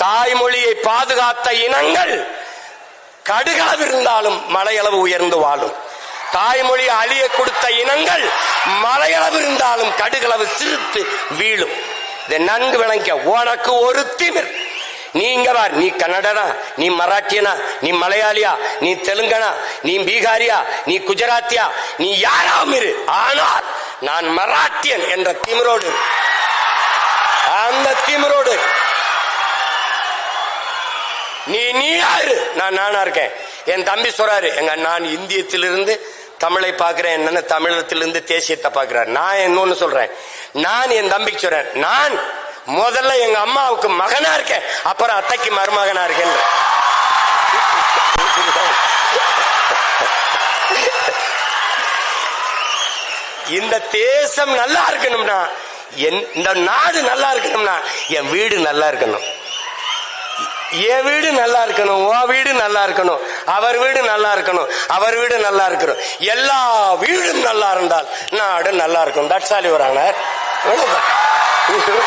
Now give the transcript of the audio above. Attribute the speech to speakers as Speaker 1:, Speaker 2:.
Speaker 1: தாய்மொழியை பாதுகாத்த இனங்கள் கடுகளவு இருந்தாலும் மலையளவு உயர்ந்து வாழும். தாய்மொழி அழிய கொடுத்த இனங்கள் மலையளவு இருந்தாலும் கடுகளவு சிரித்து வீழும். இதை நன்கு விளங்க. உனக்கு ஒரு திமிர். நீங்க பார், நீ கன்னடனா, நீ மராட்டியனா, நீ மலையாளியா, நீ தெலுங்கனா, நீ பீகாரியா, நீ குஜராத்தியா, நீ யாராவும் இரு. ஆனால் நான் மராட்டியன் என்ற திமிரோடு, அந்த திமிரோடு நீ யாரு, நான் நானா இருக்கேன். என் தம்பி சொல்றாரு, நான் இந்தியத்திலிருந்து தமிழை பார்க்கிறேன், என்னன்னு தமிழத்திலிருந்து தேசியத்தை பார்க்கிறார். நான் இன்னொன்னு சொல்றேன், நான் என் தம்பிக்கு சொல்றேன், நான் முதல்ல எங்க அம்மாவுக்கு மகனா இருக்கேன், அப்புறம் அத்தைக்கு மருமகனா இருக்கேன். இந்த தேசம் நல்லா இருக்கணும்னா, இந்த நாடு நல்லா இருக்கணும்னா என் வீடு நல்லா இருக்கணும். என் வீடு நல்லா இருக்கணும், உன் வீடு நல்லா இருக்கணும், அவர் வீடு நல்லா இருக்கணும், அவர் வீடு நல்லா இருக்கணும். எல்லா வீடும் நல்லா இருந்தால் நாடு நல்லா இருக்கும். That's all your honour.